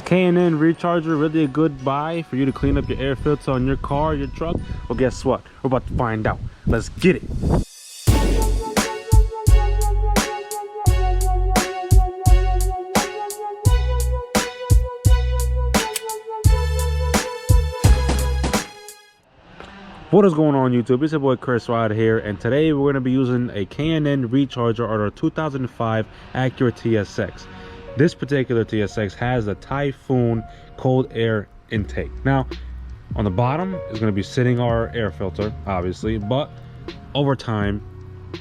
K&NRecharger really a good buy for you to clean up your air filter on your car, your truck? Well, guess what? We're about to find out. Let's get it. What is going on, YouTube? It's your boy Chris right here, and today we're going to be using a K&NRecharger on our 2005 Acura TSX. This particular TSX has a HowToCleanAK&NFilter. Now, on the bottom is going to be sitting our air filter, obviously, but over time,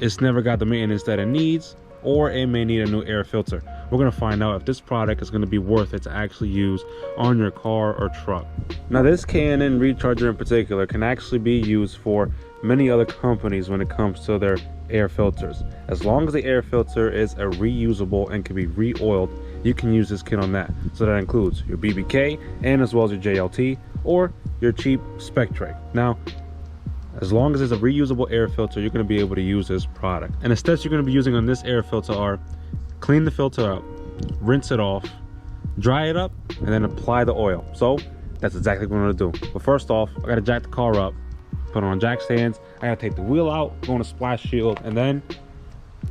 it's never got the maintenance that it needs, or it may need a new air filter. We're going to find out if this product is going to be worth it to actually use on your car or truck. Now, this K&NRecharger in particular can actually be used for many other companies when it comes to their air filters. As long as the air filter is a reusable and can be re-oiled, you can use this kit on that. So that includes your BBK and as well as your JLT or your cheap spec tray. Now, as long as it's a reusable air filter, you're going to be able to use this product. And the steps you're going to be using on this air filter are: clean the filter up, rinse it off, dry it up, and then apply the oil. So that's exactly what I'm going to do. But first off, I got to jack the car up, put it on jack stands. I got to take the wheel out, go on a splash shield, and then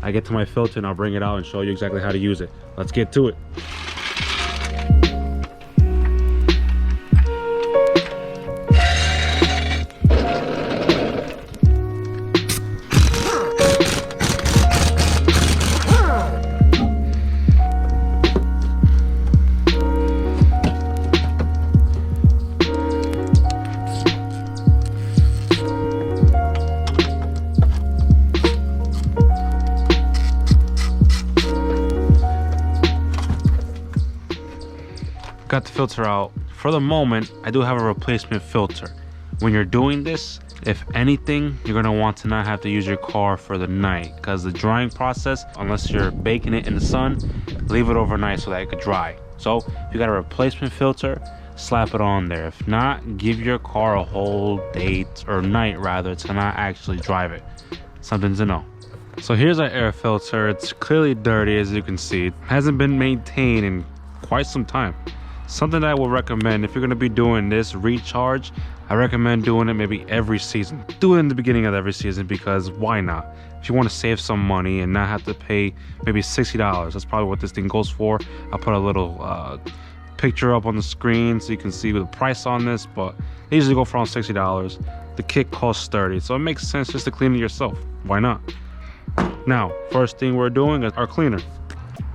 I get to my filter and I'll bring it out and show you exactly how to use it. Let's get to it. Got the filter out. For the moment, I do have a replacement filter. When you're doing this, if anything, you're gonna want to not have to use your car for the night, because the drying process, unless you're baking it in the sun, leave it overnight so that it could dry. So if you got a replacement filter, slap it on there. If not, give your car a whole day or night rather to not actually drive it. Something to know. So here's our air filter. It's clearly dirty, as you can see. It hasn't been maintained in quite some time. Something that I will recommend if you're going to be doing this recharge, I recommend doing it maybe every season. Do it in the beginning of every season, because why not? If you want to save some money and not have to pay maybe $60, that's probably what this thing goes for. I'll put a little picture up on the screen so you can see the price on this, but they usually go for around $60. The kit costs $30, so it makes sense just to clean it yourself. Why not? Now, first thing we're doing is our cleaner.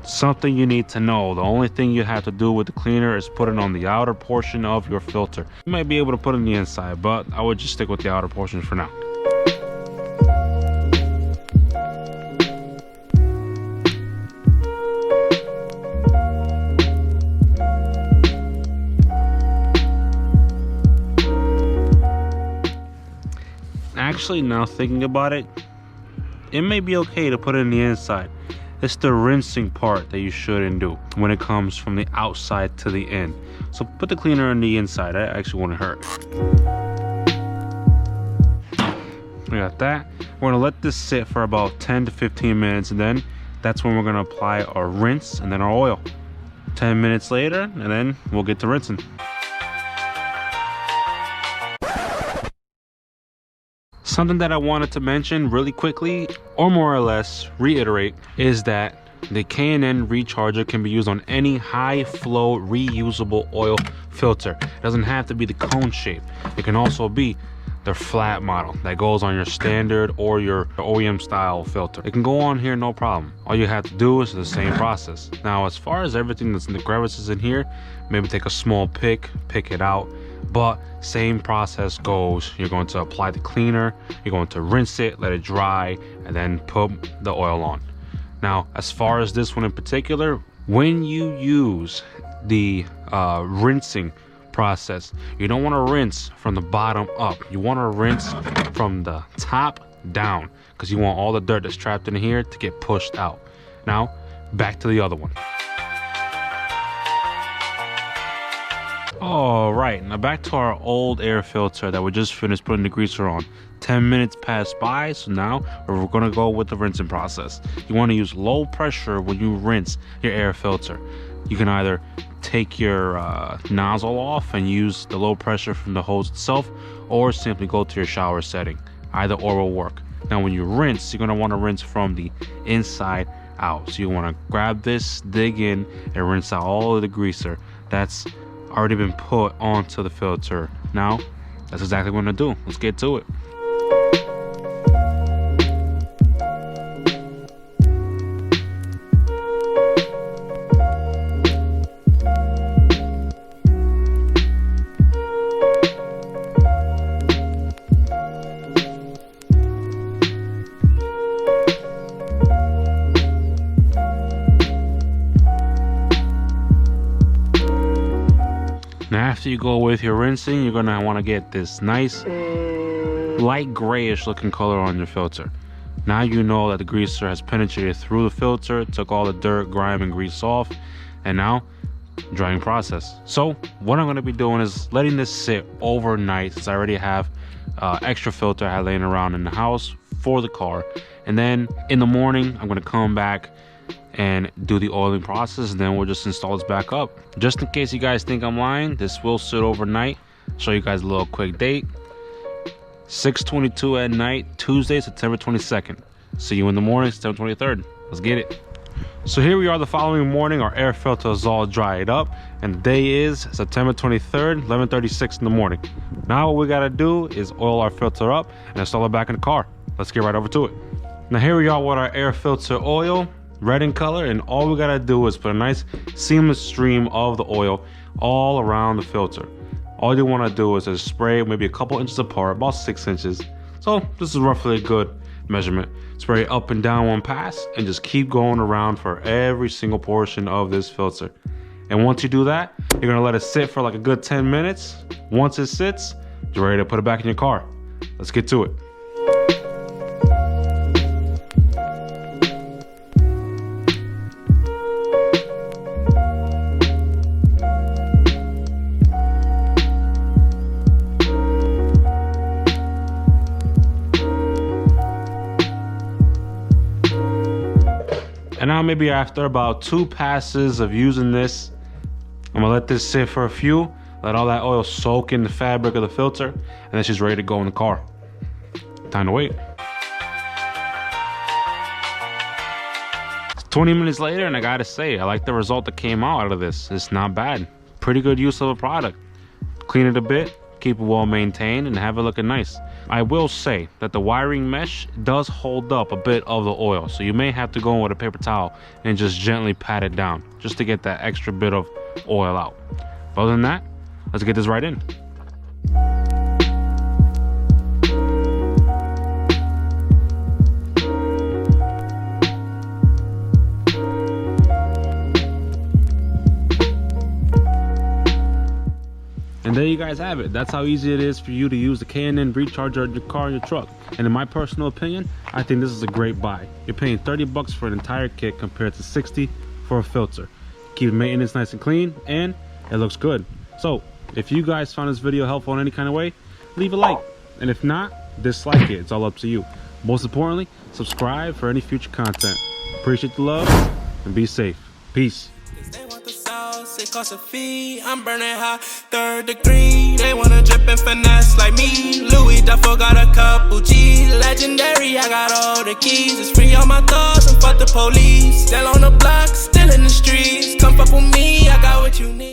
Something you need to know: the only thing you have to do with the cleaner is put it on the outer portion of your filter. You might be able to put it on the inside, but I would just stick with the outer portion for now. Actually, now thinking about it, it may be okay to put it in the inside. It's the rinsing part that you shouldn't do when it comes from the outside to the end. So put the cleaner on the inside. That actually won't hurt. We got that. We're gonna let this sit for about 10 to 15 minutes, and then that's when we're gonna apply our rinse and then our oil. 10 minutes later, and then we'll get to rinsing. Something that I wanted to mention really quickly, or more or less reiterate, is that the K&NRecharger can be used on any high flow reusable oil filter. It doesn't have to be the cone shape. It can also be the flat model that goes on your standard or your OEM style filter. It can go on here, no problem. All you have to do is the same process. Now, as far as everything that's in the crevices in here, maybe take a small pick it out. But same process goes. You're going to apply the cleaner, you're going to rinse it, let it dry, and then put the oil on. Now, as far as this one in particular, when you use the rinsing process, you don't want to rinse from the bottom up. You want to rinse from the top down, because you want all the dirt that's trapped in here to get pushed out. Now, back to the other one. All right, now back to our old air filter that we just finished putting the greaser on. 10 minutes passed by, so now we're going to go with the rinsing process. You want to use low pressure when you rinse your air filter. You can either take your nozzle off and use the low pressure from the hose itself, or simply go to your shower setting. Either or will work. Now when you rinse, you're going to want to rinse from the inside out. So you want to grab this, dig in, and rinse out all of the greaser that's already been put onto the filter. Now that's exactly what I'm going to do. Let's get to it. Now after you go with your rinsing, you're gonna want to get this nice light grayish looking color on your filter. Now you know that the greaser has penetrated through the filter, took all the dirt, grime, and grease off, and now drying process. So what I'm gonna be doing is letting this sit overnight, since I already have extra filter I had laying around in the house for the car. And then in the morning, I'm gonna come back and do the oiling process, and then we'll just install this back up. Just in case you guys think I'm lying, this will sit overnight. Show you guys a little quick date. 6:22 at night, Tuesday, September 22nd. See you in the morning, September 23rd. Let's get it. So here we are the following morning. Our air filter is all dried up, and the day is September 23rd, 11:36 in the morning. Now what we gotta do is oil our filter up and install it back in the car. Let's get right over to it. Now here we are with our air filter oil, red in color, and all we gotta do is put a nice seamless stream of the oil all around the filter. All you want to do is just spray maybe a couple inches apart, about 6 inches. So this is roughly a good measurement. Spray up and down one pass and just keep going around for every single portion of this filter. And once you do that, you're gonna let it sit for like a good 10 minutes. Once it sits, you're ready to put it back in your car. Let's get to it. And now maybe after about 2 passes of using this, I'm gonna let this sit for a few, let all that oil soak in the fabric of the filter, and then she's ready to go in the car. Time to wait. 20 minutes later, and I gotta say, I like the result that came out of this. It's not bad. Pretty good use of a product. Clean it a bit, keep it well maintained, and have it looking nice. I will say that the wiring mesh does hold up a bit of the oil, so you may have to go in with a paper towel and just gently pat it down just to get that extra bit of oil out. But other than that, let's get this right in. And there you guys have it. That's how easy it is for you to use the K&NRecharger in your car and your truck. And in my personal opinion, I think this is a great buy. You're paying 30 bucks for an entire kit compared to 60 for a filter. Keep maintenance nice and clean, and it looks good. So if you guys found this video helpful in any kind of way, leave a like. And if not, dislike it. It's all up to you. Most importantly, subscribe for any future content. Appreciate the love and be safe. Peace. It costs a fee, I'm burning hot, 3rd degree. They wanna drip and finesse like me. Louis Duffel got a couple G's. Legendary, I got all the keys. It's free on my thoughts and fuck the police. Still on the block, still in the streets. Come fuck with me, I got what you need.